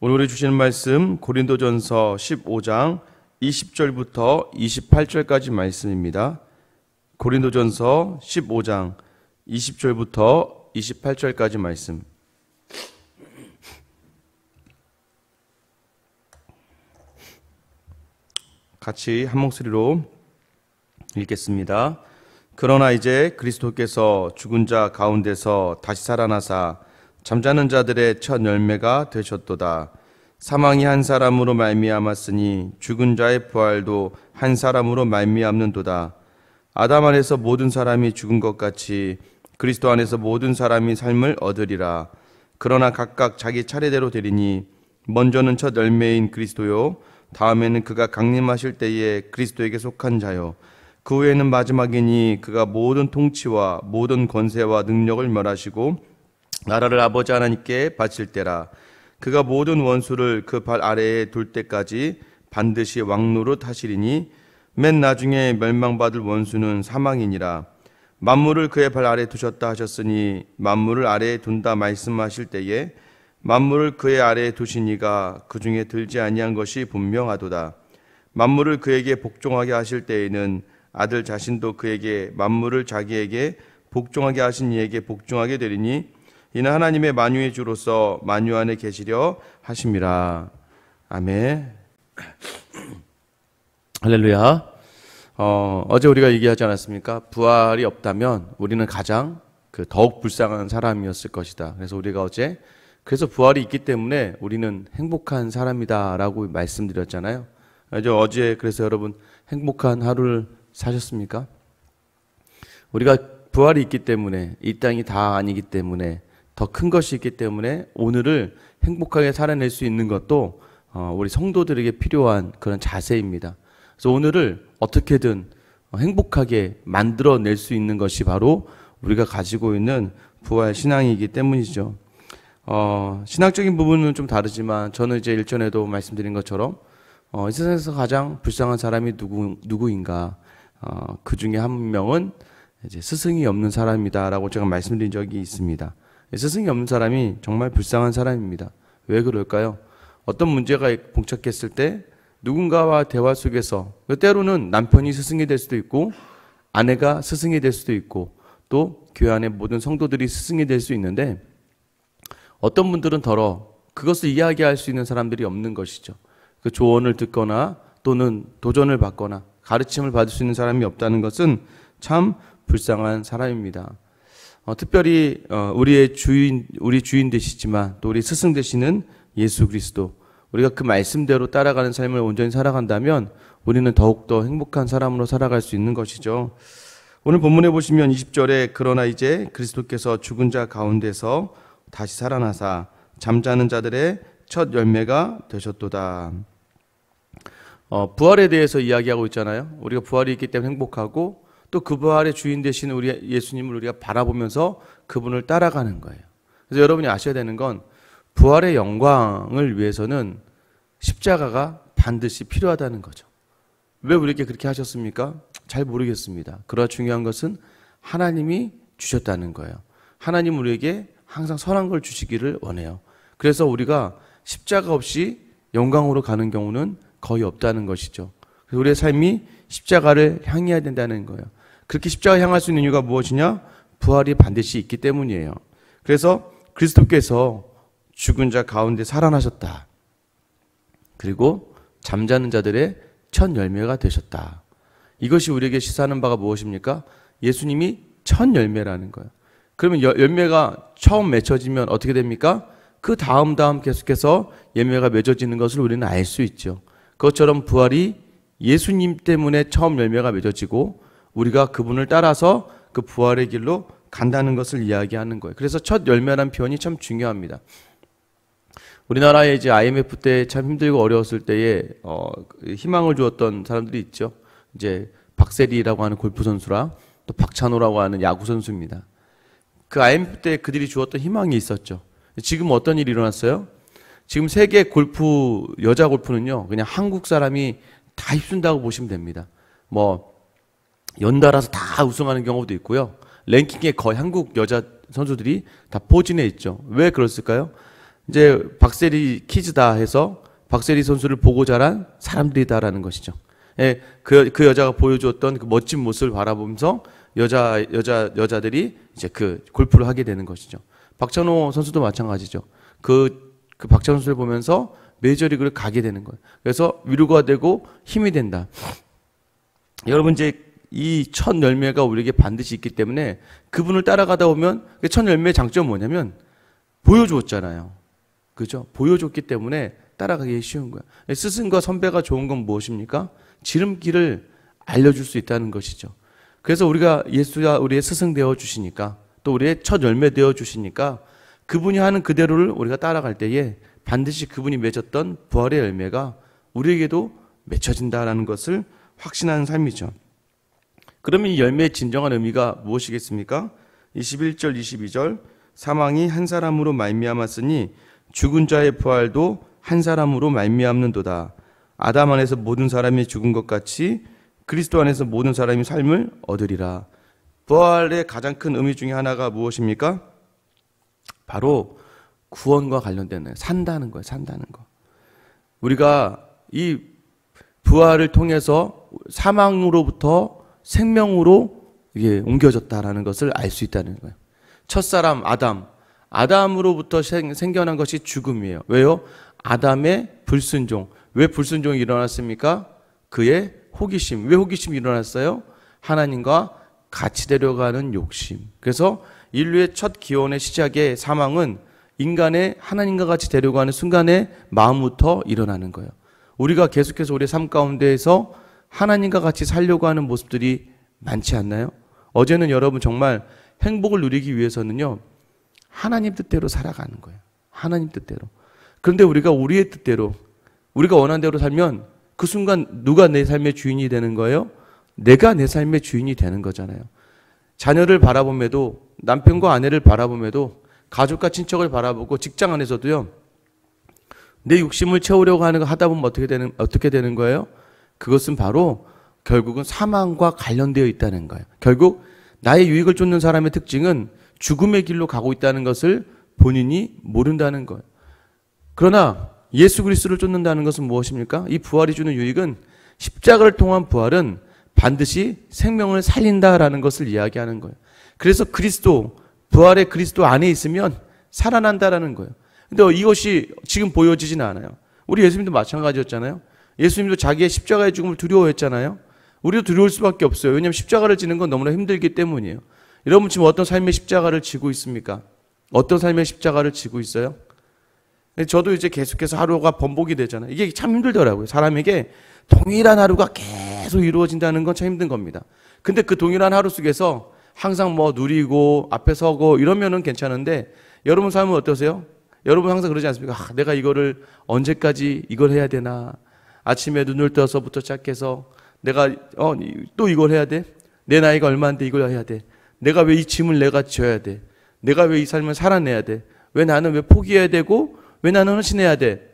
오늘 우리 주시는 말씀 고린도전서 15장 20절부터 28절까지 말씀입니다. 고린도전서 15장 20절부터 28절까지 말씀. 같이 한 목소리로 읽겠습니다. 그러나 이제 그리스도께서 죽은 자 가운데서 다시 살아나사 잠자는 자들의 첫 열매가 되셨도다. 사망이 한 사람으로 말미암았으니 죽은 자의 부활도 한 사람으로 말미암는도다. 아담 안에서 모든 사람이 죽은 것 같이 그리스도 안에서 모든 사람이 삶을 얻으리라. 그러나 각각 자기 차례대로 되리니 먼저는 첫 열매인 그리스도요, 다음에는 그가 강림하실 때에 그리스도에게 속한 자요, 그 후에는 마지막이니 그가 모든 통치와 모든 권세와 능력을 멸하시고 나라를 아버지 하나님께 바칠 때라. 그가 모든 원수를 그 발 아래에 둘 때까지 반드시 왕노로 타시리니 맨 나중에 멸망받을 원수는 사망이니라. 만물을 그의 발 아래에 두셨다 하셨으니 만물을 아래에 둔다 말씀하실 때에 만물을 그의 아래에 두시니가 그 중에 들지 아니한 것이 분명하도다. 만물을 그에게 복종하게 하실 때에는 아들 자신도 그에게 만물을 자기에게 복종하게 하신 이에게 복종하게 되리니 이는 하나님의 만유의 주로서 만유 안에 계시려 하심이라. 아멘. 할렐루야. 어제 우리가 얘기하지 않았습니까? 부활이 없다면 우리는 가장 더욱 불쌍한 사람이었을 것이다. 그래서 우리가 어제 그래서 부활이 있기 때문에 우리는 행복한 사람이다라고 말씀드렸잖아요. 어제 그래서 여러분 행복한 하루를 사셨습니까? 우리가 부활이 있기 때문에 이 땅이 다 아니기 때문에 더 큰 것이 있기 때문에 오늘을 행복하게 살아낼 수 있는 것도 우리 성도들에게 필요한 그런 자세입니다. 그래서 오늘을 어떻게든 행복하게 만들어낼 수 있는 것이 바로 우리가 가지고 있는 부활 신앙이기 때문이죠. 신학적인 부분은 좀 다르지만 저는 이제 일전에도 말씀드린 것처럼 이 세상에서 가장 불쌍한 사람이 누구인가? 그 중에 한 명은 이제 스승이 없는 사람이다라고 제가 말씀드린 적이 있습니다. 스승이 없는 사람이 정말 불쌍한 사람입니다. 왜 그럴까요? 어떤 문제가 봉착했을 때 누군가와 대화 속에서 때로는 남편이 스승이 될 수도 있고 아내가 스승이 될 수도 있고 또 교회 안에 모든 성도들이 스승이 될 수 있는데 어떤 분들은 더러 그것을 이야기할 수 있는 사람들이 없는 것이죠. 그 조언을 듣거나 또는 도전을 받거나 가르침을 받을 수 있는 사람이 없다는 것은 참 불쌍한 사람입니다. 특별히 우리 주인 되시지만 또 우리 스승 되시는 예수 그리스도, 우리가 그 말씀대로 따라가는 삶을 온전히 살아간다면 우리는 더욱더 행복한 사람으로 살아갈 수 있는 것이죠. 오늘 본문에 보시면 20절에 그러나 이제 그리스도께서 죽은 자 가운데서 다시 살아나사 잠자는 자들의 첫 열매가 되셨도다. 부활에 대해서 이야기하고 있잖아요. 우리가 부활이 있기 때문에 행복하고 또 그 부활의 주인 되시는 우리 예수님을 우리가 바라보면서 그분을 따라가는 거예요. 그래서 여러분이 아셔야 되는 건 부활의 영광을 위해서는 십자가가 반드시 필요하다는 거죠. 왜 우리에게 그렇게 하셨습니까? 잘 모르겠습니다. 그러나 중요한 것은 하나님이 주셨다는 거예요. 하나님 우리에게 항상 선한 걸 주시기를 원해요. 그래서 우리가 십자가 없이 영광으로 가는 경우는 거의 없다는 것이죠. 그래서 우리의 삶이 십자가를 향해야 된다는 거예요. 그렇게 십자가 향할 수 있는 이유가 무엇이냐? 부활이 반드시 있기 때문이에요. 그래서 그리스도께서 죽은 자 가운데 살아나셨다. 그리고 잠자는 자들의 첫 열매가 되셨다. 이것이 우리에게 시사하는 바가 무엇입니까? 예수님이 첫 열매라는 거예요. 그러면 열매가 처음 맺혀지면 어떻게 됩니까? 그 다음 계속해서 열매가 맺어지는 것을 우리는 알 수 있죠. 그것처럼 부활이 예수님 때문에 처음 열매가 맺어지고 우리가 그분을 따라서 그 부활의 길로 간다는 것을 이야기하는 거예요. 그래서 첫 열매라는 표현이 참 중요합니다. 우리나라에 이제 IMF 때 참 힘들고 어려웠을 때에 희망을 주었던 사람들이 있죠. 이제 박세리라고 하는 골프 선수랑 또 박찬호라고 하는 야구 선수입니다. 그 IMF 때 그들이 주었던 희망이 있었죠. 지금 어떤 일이 일어났어요? 지금 세계 골프, 여자 골프는요, 그냥 한국 사람이 다 휩쓴다고 보시면 됩니다. 연달아서 다 우승하는 경우도 있고요. 랭킹에 거의 한국 여자 선수들이 다 포진해 있죠. 왜 그랬을까요? 이제 박세리 키즈다 해서 박세리 선수를 보고 자란 사람들이다라는 것이죠. 예, 그 여자가 보여주었던 그 멋진 모습을 바라보면서 여자들이 이제 그 골프를 하게 되는 것이죠. 박찬호 선수도 마찬가지죠. 그 박찬호 선수를 보면서 메이저리그를 가게 되는 거예요. 그래서 위로가 되고 힘이 된다. 여러분 이제 이 첫 열매가 우리에게 반드시 있기 때문에 그분을 따라가다 보면 첫 열매의 장점은 뭐냐면 보여주었잖아요. 그죠? 보여줬기 때문에 따라가기 쉬운 거예요. 스승과 선배가 좋은 건 무엇입니까? 지름길을 알려줄 수 있다는 것이죠. 그래서 우리가 예수가 우리의 스승 되어 주시니까 또 우리의 첫 열매 되어 주시니까 그분이 하는 그대로를 우리가 따라갈 때에 반드시 그분이 맺었던 부활의 열매가 우리에게도 맺혀진다라는 것을 확신하는 삶이죠. 그러면 이 열매의 진정한 의미가 무엇이겠습니까? 21절 22절 사망이 한 사람으로 말미암았으니 죽은 자의 부활도 한 사람으로 말미암는도다. 아담 안에서 모든 사람이 죽은 것 같이 그리스도 안에서 모든 사람이 삶을 얻으리라. 부활의 가장 큰 의미 중에 하나가 무엇입니까? 바로 구원과 관련된 산다는 거예요. 산다는 거. 우리가 이 부활을 통해서 사망으로부터 생명으로 이게 옮겨졌다라는 것을 알 수 있다는 거예요. 첫사람 아담으로부터 생겨난 것이 죽음이에요. 왜요? 아담의 불순종. 왜 불순종이 일어났습니까? 그의 호기심. 왜 호기심이 일어났어요? 하나님과 같이 되려가는 욕심. 그래서 인류의 첫 기원의 시작의 사망은 인간의 하나님과 같이 되려가는 순간의 마음부터 일어나는 거예요. 우리가 계속해서 우리의 삶 가운데에서 하나님과 같이 살려고 하는 모습들이 많지 않나요? 어제는 여러분 정말 행복을 누리기 위해서는요, 하나님 뜻대로 살아가는 거예요. 하나님 뜻대로. 그런데 우리가 우리의 뜻대로, 우리가 원하는 대로 살면 그 순간 누가 내 삶의 주인이 되는 거예요? 내가 내 삶의 주인이 되는 거잖아요. 자녀를 바라봄에도, 남편과 아내를 바라봄에도, 가족과 친척을 바라보고 직장 안에서도요, 내 욕심을 채우려고 하는 거 하다 보면 어떻게 되는 거예요? 그것은 바로 결국은 사망과 관련되어 있다는 거예요. 결국 나의 유익을 쫓는 사람의 특징은 죽음의 길로 가고 있다는 것을 본인이 모른다는 거예요. 그러나 예수 그리스도를 쫓는다는 것은 무엇입니까? 이 부활이 주는 유익은 십자가를 통한 부활은 반드시 생명을 살린다라는 것을 이야기하는 거예요. 그래서 그리스도, 부활의 그리스도 안에 있으면 살아난다라는 거예요. 근데 이것이 지금 보여지지는 않아요. 우리 예수님도 마찬가지였잖아요. 예수님도 자기의 십자가의 죽음을 두려워했잖아요. 우리도 두려울 수밖에 없어요. 왜냐하면 십자가를 지는 건 너무나 힘들기 때문이에요. 여러분 지금 어떤 삶의 십자가를 지고 있습니까? 어떤 삶의 십자가를 지고 있어요? 저도 이제 계속해서 하루가 번복이 되잖아요. 이게 참 힘들더라고요. 사람에게 동일한 하루가 계속 이루어진다는 건 참 힘든 겁니다. 근데 그 동일한 하루 속에서 항상 뭐 누리고 앞에 서고 이러면은 괜찮은데 여러분 삶은 어떠세요? 여러분 항상 그러지 않습니까? 내가 이거를 언제까지 이걸 해야 되나? 아침에 눈을 떠서부터 시작해서 내가 또 이걸 해야 돼? 내 나이가 얼마인데 이걸 해야 돼? 내가 왜 이 짐을 내가 져야 돼? 내가 왜 이 삶을 살아내야 돼? 왜 나는 왜 포기해야 되고 왜 나는 헌신해야 돼?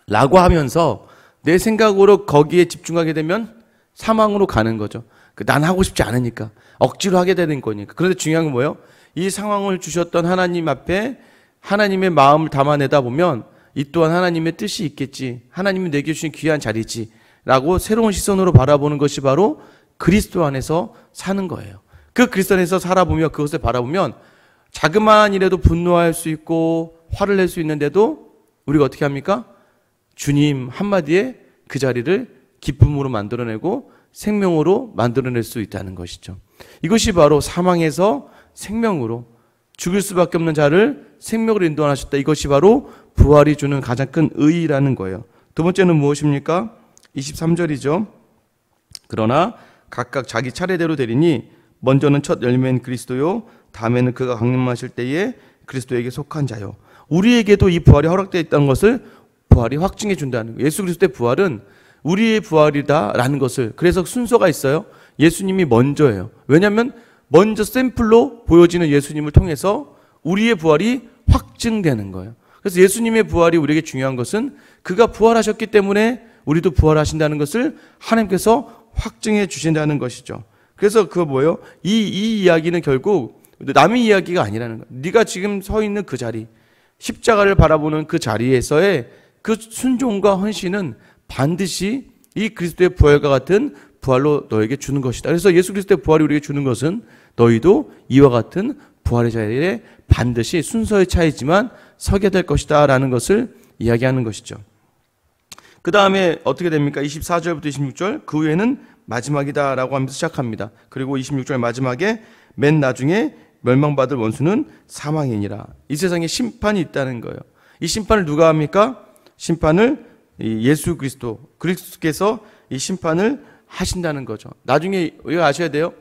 라고 하면서 내 생각으로 거기에 집중하게 되면 사망으로 가는 거죠. 난 하고 싶지 않으니까 억지로 하게 되는 거니까. 그런데 중요한 건 뭐예요? 이 상황을 주셨던 하나님 앞에 하나님의 마음을 담아내다 보면 이 또한 하나님의 뜻이 있겠지. 하나님이 내게 주신 귀한 자리지. 라고 새로운 시선으로 바라보는 것이 바로 그리스도 안에서 사는 거예요. 그 그리스도 안에서 살아보며 그것을 바라보면 자그마한 일에도 분노할 수 있고 화를 낼 수 있는데도 우리가 어떻게 합니까? 주님 한마디에 그 자리를 기쁨으로 만들어내고 생명으로 만들어낼 수 있다는 것이죠. 이것이 바로 사망에서 생명으로 죽을 수밖에 없는 자를 생명으로 인도하셨다. 이것이 바로 부활이 주는 가장 큰 의의라는 거예요. 두 번째는 무엇입니까? 23절이죠. 그러나 각각 자기 차례대로 되리니 먼저는 첫 열매인 그리스도요, 다음에는 그가 강림하실 때에 그리스도에게 속한 자요. 우리에게도 이 부활이 허락되어 있다는 것을 부활이 확증해 준다는 거예요. 예수 그리스도의 부활은 우리의 부활이다라는 것을, 그래서 순서가 있어요. 예수님이 먼저예요. 왜냐하면 먼저 샘플로 보여지는 예수님을 통해서 우리의 부활이 확증되는 거예요. 그래서 예수님의 부활이 우리에게 중요한 것은 그가 부활하셨기 때문에 우리도 부활하신다는 것을 하나님께서 확증해 주신다는 것이죠. 그래서 그거 뭐예요? 이 이야기는 결국 남의 이야기가 아니라는 거예요. 네가 지금 서 있는 그 자리, 십자가를 바라보는 그 자리에서의 그 순종과 헌신은 반드시 이 그리스도의 부활과 같은 부활로 너에게 주는 것이다. 그래서 예수 그리스도의 부활이 우리에게 주는 것은 너희도 이와 같은 부활의 자리에 반드시 순서의 차이지만 서게 될 것이다 라는 것을 이야기하는 것이죠. 그 다음에 어떻게 됩니까? 24절부터 26절, 그 후에는 마지막이다 라고 하면서 시작합니다. 그리고 26절 마지막에 맨 나중에 멸망받을 원수는 사망이니라. 이 세상에 심판이 있다는 거예요. 이 심판을 누가 합니까? 심판을 예수 그리스도께서 이 심판을 하신다는 거죠. 나중에 우리가 아셔야 돼요.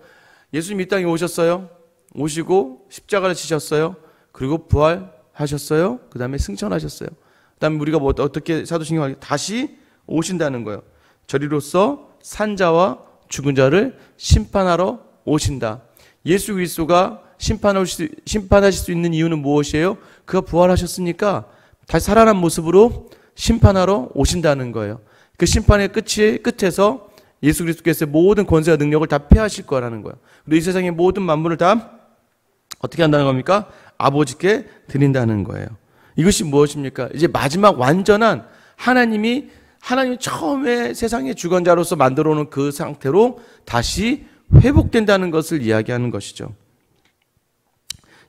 예수님 이 땅에 오셨어요. 오시고 십자가를 지셨어요. 그리고 부활하셨어요. 그 다음에 승천하셨어요. 그 다음에 우리가 뭐 어떻게 사도신경을 다시 오신다는 거예요. 저리로서 산자와 죽은 자를 심판하러 오신다. 예수 그리스도가 심판하실 수 있는 이유는 무엇이에요? 그가 부활하셨으니까 다시 살아난 모습으로 심판하러 오신다는 거예요. 그 심판의 끝에서 예수 그리스도께서의 모든 권세와 능력을 다 폐하실 거라는 거예요. 그리고 이 세상의 모든 만물을 다 어떻게 한다는 겁니까? 아버지께 드린다는 거예요. 이것이 무엇입니까? 이제 마지막 완전한 하나님이 처음에 세상의 주권자로서 만들어 놓은 그 상태로 다시 회복된다는 것을 이야기하는 것이죠.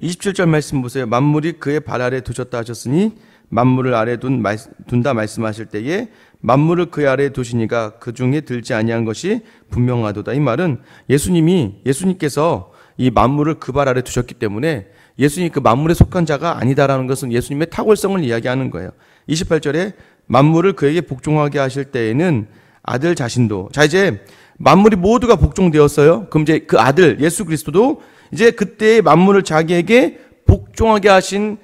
27절 말씀 보세요. 만물이 그의 발 아래 두셨다 하셨으니 만물을 아래 둔다 말씀하실 때에 만물을 그의 아래에 두시니가 그 중에 들지 아니한 것이 분명하도다. 이 말은 예수님께서 이 만물을 그 발 아래 두셨기 때문에 예수님이 그 만물에 속한 자가 아니다라는 것은 예수님의 탁월성을 이야기하는 거예요. 28절에 만물을 그에게 복종하게 하실 때에는 아들 자신도, 자 이제 만물이 모두가 복종되었어요. 그럼 이제 그 아들 예수 그리스도도 이제 그때 만물을 자기에게 복종하게 하신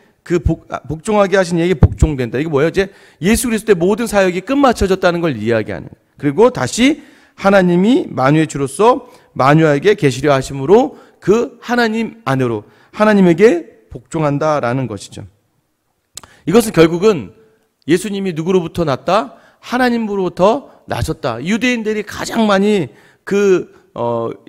복종하게 하신 이에게 복종된다. 이게 뭐예요? 이제 예수 그리스도의 모든 사역이 끝마쳐졌다는 걸 이야기하는. 그리고 다시 하나님이 만유의 주로서 만유에게 계시려 하심으로 그 하나님 안으로 하나님에게 복종한다라는 것이죠. 이것은 결국은 예수님이 누구로부터 났다? 하나님으로부터 나셨다. 유대인들이 가장 많이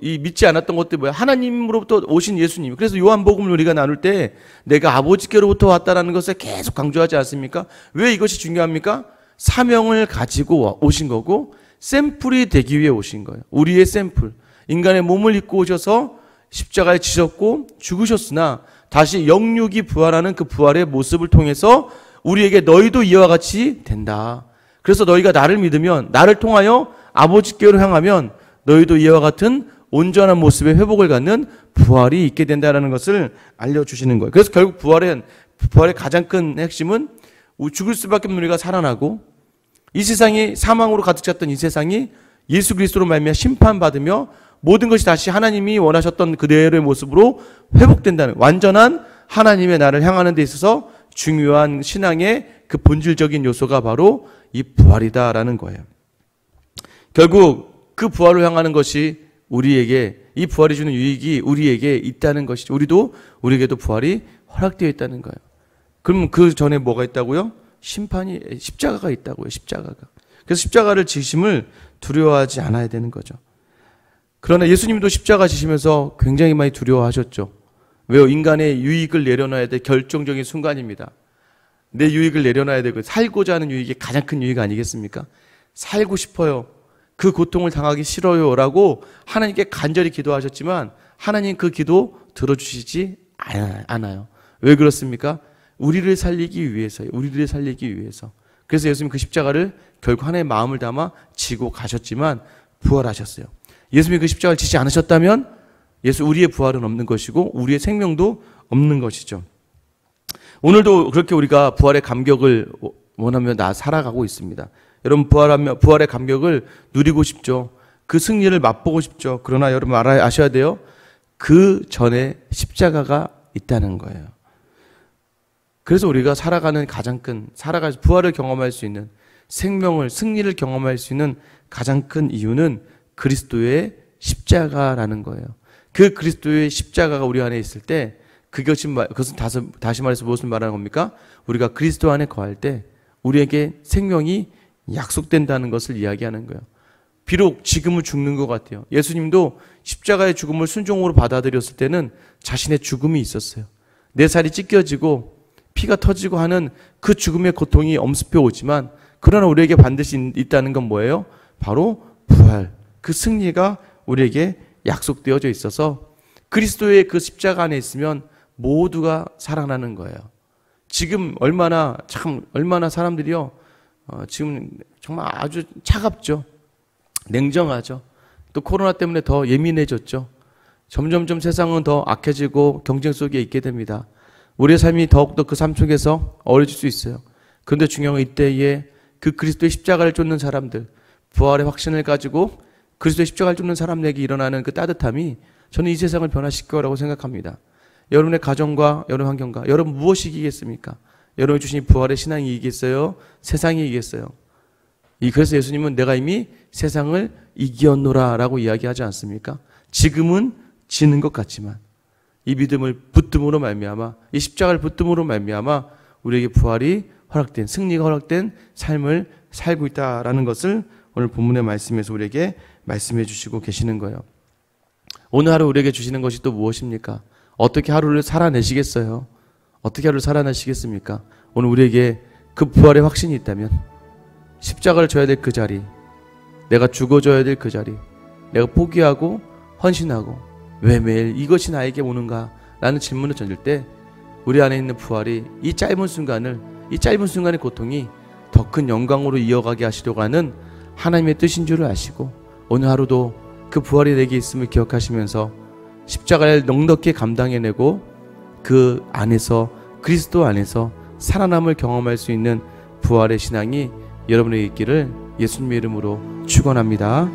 믿지 않았던 것들이 뭐야? 하나님으로부터 오신 예수님. 그래서 요한복음을 우리가 나눌 때 내가 아버지께로부터 왔다라는 것을 계속 강조하지 않습니까? 왜 이것이 중요합니까? 사명을 가지고 오신 거고 샘플이 되기 위해 오신 거예요. 우리의 샘플. 인간의 몸을 입고 오셔서 십자가에 지셨고 죽으셨으나 다시 영육이 부활하는 그 부활의 모습을 통해서 우리에게 너희도 이와 같이 된다. 그래서 너희가 나를 믿으면 나를 통하여 아버지께로 향하면 너희도 이와 같은 온전한 모습의 회복을 갖는 부활이 있게 된다는 것을 알려주시는 거예요. 그래서 결국 부활의 가장 큰 핵심은 죽을 수밖에 없는 우리가 살아나고 이 세상이 사망으로 가득 찼던 이 세상이 예수 그리스도로 말미암아 심판받으며 모든 것이 다시 하나님이 원하셨던 그대로의 모습으로 회복된다는 완전한 하나님의 나를 향하는 데 있어서 중요한 신앙의 그 본질적인 요소가 바로 이 부활이다라는 거예요. 결국 그 부활로 향하는 것이 우리에게 이 부활이 주는 유익이 우리에게 있다는 것이죠. 우리에게도 부활이 허락되어 있다는 거예요. 그럼 그 전에 뭐가 있다고요? 십자가가 있다고요. 십자가가. 그래서 십자가를 지심을 두려워하지 않아야 되는 거죠. 그러나 예수님도 십자가 지시면서 굉장히 많이 두려워하셨죠. 왜요? 인간의 유익을 내려놔야 될 결정적인 순간입니다. 내 유익을 내려놔야 되고 살고자 하는 유익이 가장 큰 유익 아니겠습니까? 살고 싶어요. 그 고통을 당하기 싫어요 라고 하나님께 간절히 기도하셨지만 하나님 그 기도 들어주시지 않아요. 왜 그렇습니까? 우리를 살리기 위해서요. 우리를 살리기 위해서. 그래서 예수님 그 십자가를 결국 하나님의 마음을 담아 지고 가셨지만 부활하셨어요. 예수님이 그 십자가를 지지 않으셨다면 우리의 부활은 없는 것이고 우리의 생명도 없는 것이죠. 오늘도 그렇게 우리가 부활의 감격을 원하며 살아가고 있습니다. 여러분 부활의 감격을 누리고 싶죠. 그 승리를 맛보고 싶죠. 그러나 여러분 아셔야 돼요. 그 전에 십자가가 있다는 거예요. 그래서 우리가 살아가는 부활을 경험할 수 있는 승리를 경험할 수 있는 가장 큰 이유는 그리스도의 십자가라는 거예요. 그 그리스도의 십자가가 우리 안에 있을 때 그것은 다시 말해서 무엇을 말하는 겁니까? 우리가 그리스도 안에 거할 때 우리에게 생명이 약속된다는 것을 이야기하는 거예요. 비록 지금은 죽는 것 같아요. 예수님도 십자가의 죽음을 순종으로 받아들였을 때는 자신의 죽음이 있었어요. 내 살이 찢겨지고 피가 터지고 하는 그 죽음의 고통이 엄습해 오지만 그러나 우리에게 반드시 있다는 건 뭐예요? 바로 부활, 그 승리가 우리에게 약속되어져 있어서 그리스도의 그 십자가 안에 있으면 모두가 살아나는 거예요. 지금 얼마나 사람들이요, 지금 정말 아주 차갑죠. 냉정하죠. 또 코로나 때문에 더 예민해졌죠. 점점점 세상은 더 악해지고 경쟁 속에 있게 됩니다. 우리의 삶이 더욱더 그 삶 속에서 어려질 수 있어요. 그런데 중요한 건 이때에 그 그리스도의 십자가를 쫓는 사람들, 부활의 확신을 가지고 그리스도의 십자가를 쫓는 사람에게 일어나는 그 따뜻함이 저는 이 세상을 변화시킬 거라고 생각합니다. 여러분의 가정과 여러분 환경과 여러분 무엇이 이기겠습니까? 여러분이 주신 부활의 신앙이 이기겠어요? 세상이 이기겠어요? 그래서 예수님은 내가 이미 세상을 이기었노라 라고 이야기하지 않습니까? 지금은 지는 것 같지만 이 믿음을 붙듦으로 말미암아, 이 십자가를 붙듦으로 말미암아 우리에게 부활이 허락된, 승리가 허락된 삶을 살고 있다라는 것을 오늘 본문의 말씀에서 우리에게 말씀해 주시고 계시는 거예요. 오늘 하루 우리에게 주시는 것이 또 무엇입니까? 어떻게 하루를 살아내시겠어요? 어떻게 하루를 살아내시겠습니까? 오늘 우리에게 그 부활의 확신이 있다면 십자가를 져야 될 그 자리, 내가 죽어져야 될 그 자리, 내가 포기하고 헌신하고 왜 매일 이것이 나에게 오는가? 라는 질문을 던질 때 우리 안에 있는 부활이 이 짧은 순간의 고통이 더 큰 영광으로 이어가게 하시려고 하는 하나님의 뜻인 줄을 아시고 오늘 하루도 그 부활이 내게 있음을 기억하시면서 십자가를 넉넉히 감당해내고 그 안에서, 그리스도 안에서 살아남을 경험할 수 있는 부활의 신앙이 여러분에게 있기를 예수님의 이름으로 축원합니다.